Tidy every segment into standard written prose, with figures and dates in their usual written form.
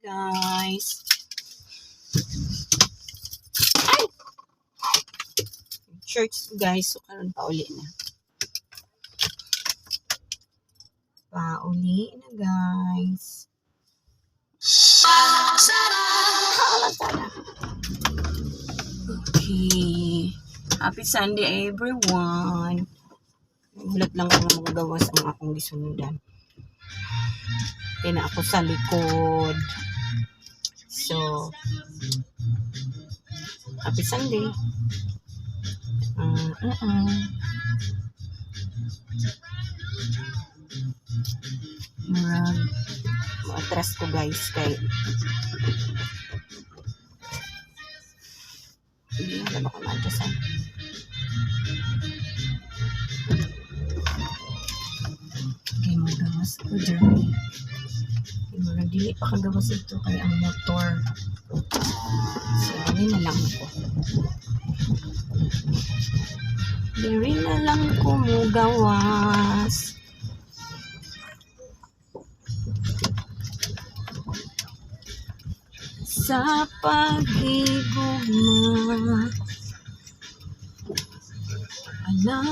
Guys. Ay! Church guys. So, karon pauli na. Pauli na guys. Okay. Happy Sunday everyone. Gulat lang ko na magagawas ang akong gisundan. Kaya na ako sa likod. So, Happy Sunday. Atras ko guys kay hindi na ba ko na-atrasan. Okay, magawas ko journey. Dili pa kagawas ito kay ang motor. So, dili na lang ako. Dili na lang ko mugawas. Sa paghigugma ala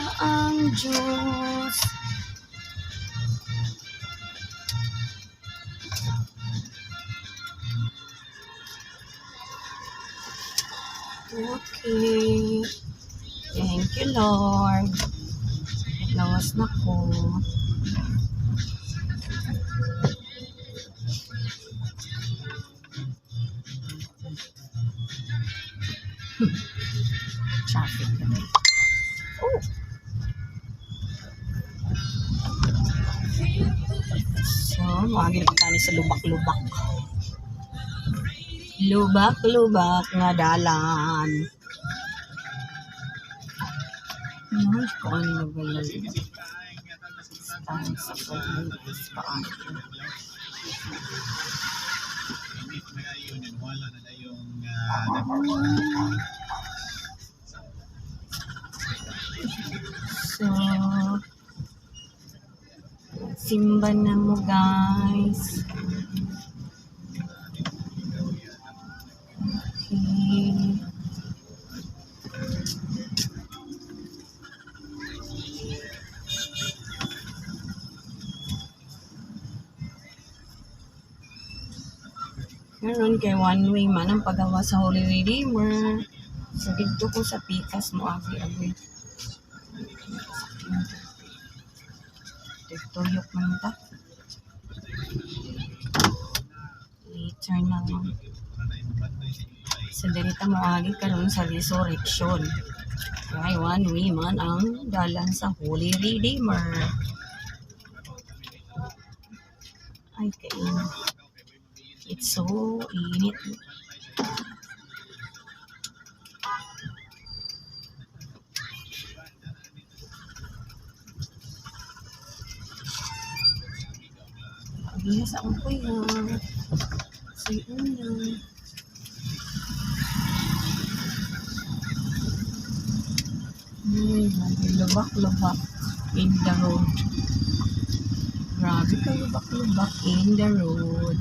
ang Diyos. Okay. Thank you, Lord. Lawas na ko. Traffic. Oh. So, magiging tani sa lubak-lubak. Lubak-lubak nga dalan. Ay, kung ano magaling. Stand sa pag-ibig paan. So, simba na mo guys. Okay. Meron kay one way man ang paggawa sa Holy Redeemer. So, dito ko sa pikas mo agi-agi. Tuyok man ta. I-turn na lang. So, dito mo agi karon sa resurrection. Kaya one way man ang dalan sa Holy Redeemer. Ay, kain. It's so init. Yes, ako po yan. Say una. Lubak-lubak in the road. Grabe ka lubak-lubak in the road.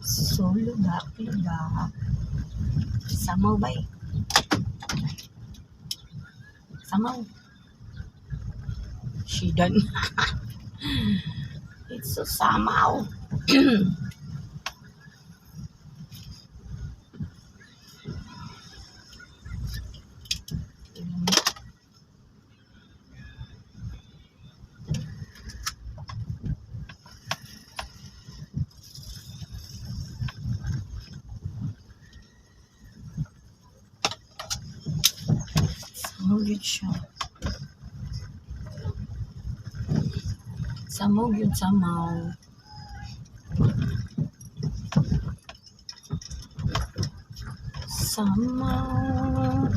So, lubak-lubak. Samaw ba eh? Samaw. She done. It's so samaw. Samog siya. Samog yun, samaw. Samaw.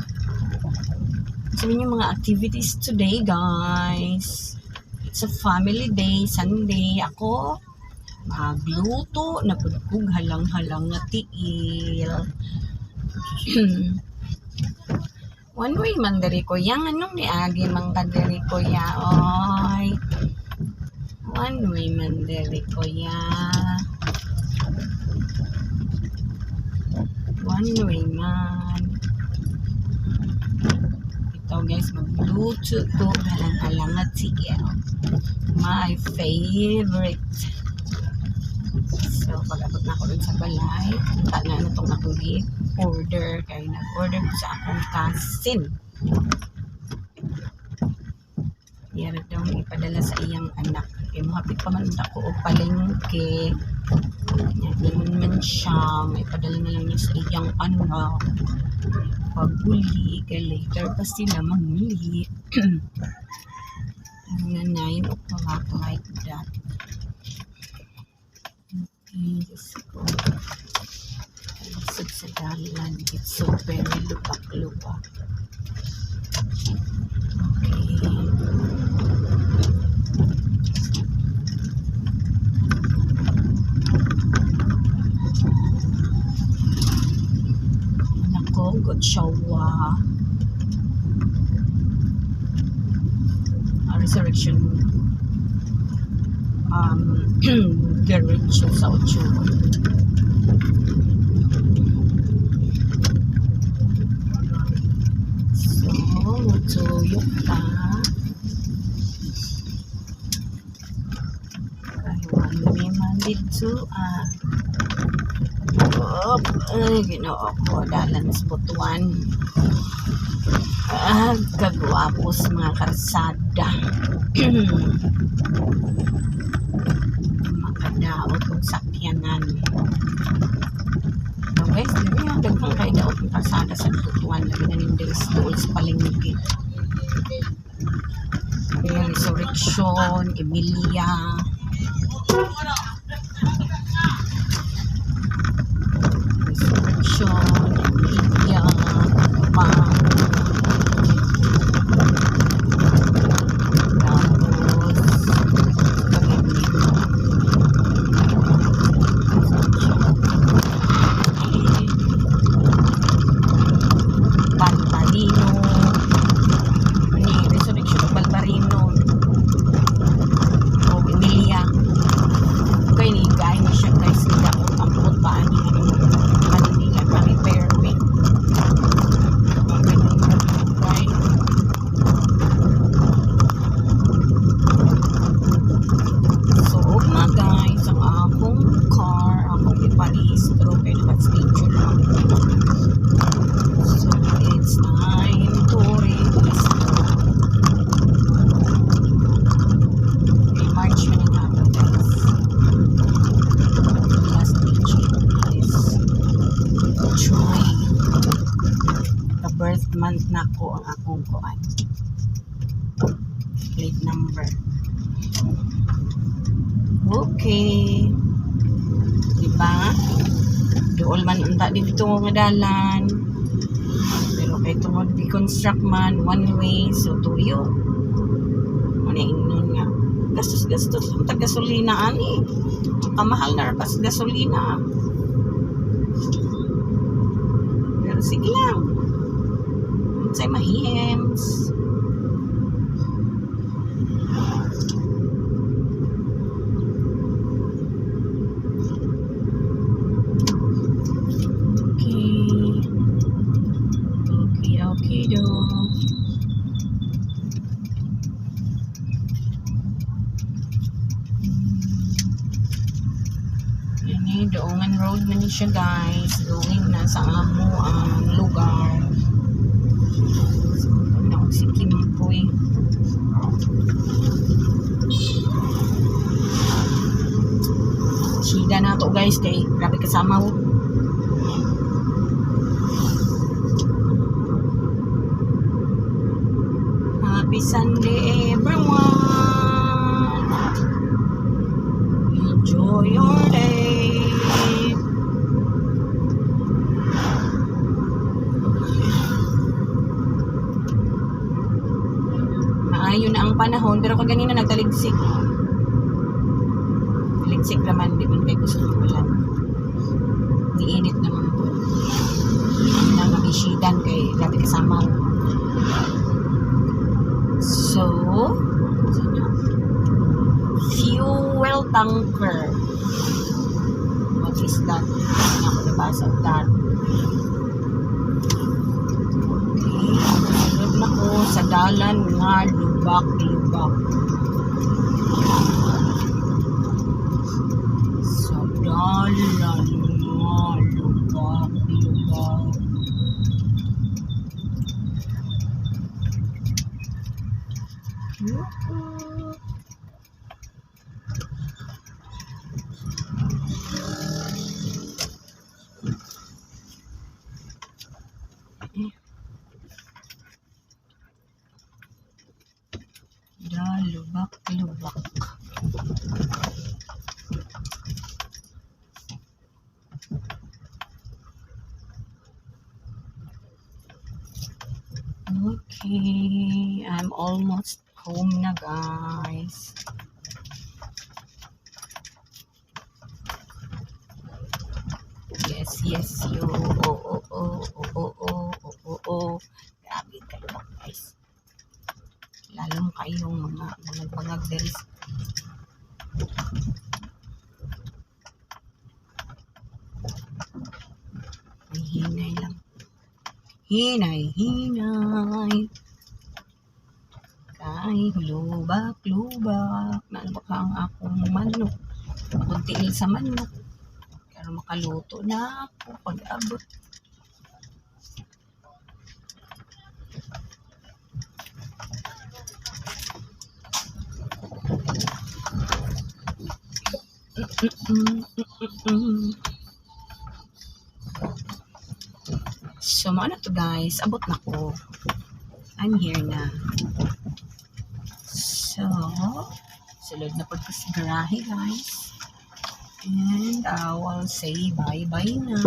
Sabi niyo mga activities today, guys. It's a family day, Sunday. Ako, magluto, napudkog halang-halang na tiil. One way man dari ko yang anong ni agi mang kadiri ko ya oy One way man dere kuya. One way man. Ito guys, magluto ko ng alangat sigel. My favorite. So, pag-abot na ako dun sa balay, punta na ano itong akong order. Kaya nag-order ko sa akong cousin. Yara daw ipadala sa iyang anak. Kaya mahapit pa man ako o palengke. Ganyan man siya. May padala na lang niya sa iyang anak. Pag-uli, kaya later pa sila mamili. Ang 9 o'clock like that. Okay, just go. Alisod sa dalan. It's so very lupak-lupak. Okay. Good shawa. Resurrection garage sa Ocho. So, tuyok pa. Kayuan naman dito ay, ginoo ko dalan sa butuan. Kagwapos mga karsada. Makadaot kong sakyanan. So guys, hindi nga daghang kayo daot ng karsada sa butuan. Lagi na nindiris doon sa palengke. Resurrection, Emilia. Month na ko ang akong kuan plate number. Okay, diba dool man unta dito nga dalan, pero kay tungod di-construct man one way, so tuyo muna inon nga gastos ang gasolina ani kamahal na pas gasolina, pero sige lang unsay mahihems. Okay do. Ini doongan road man siya guys, going na sa amo ang lugar. Si Kimpoy. Sida na to guys kay grabe kasama ho. Happy Sunday everyone. Enjoy your day. Ayun na ang panahon, pero kaganina nagtaligsik. Taligsik naman, di man kayo gusto ng ulan. Diinit naman po. Hindi na mag-ishidan kay grabe kasama. So, few tanker. What is that? Hindi ako nabasa that. Okay. Sunod na ko sa dalan nga lubak-lubak. Sa dalan nga lubak-lubak. Lubak-lubak. Okay, I'm almost home na, guys. Yes, yo. Oh. Grabe kayo, guys. Lalo kayong mga bangag dari. Ay, hinay lang. Hinay. Kay lubak-lubak. Nalabak ang akong manok. Akong tiil sa manok. Pero makaluto na ako pag-abot. So, ano to, guys? Abot na ko. I'm here na. So, sulod na po sa garahe, guys. And I will say bye-bye na.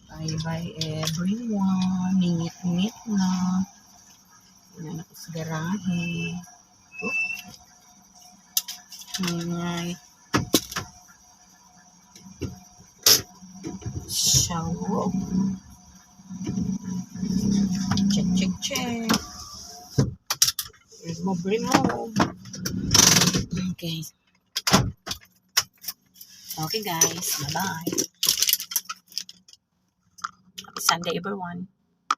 Bye-bye, everyone. Ningit-ngit na. Yan na po sa garahe. Alright. So, check. Here's my brain home. Okay. Okay, guys. Bye-bye. Happy Sunday, everyone.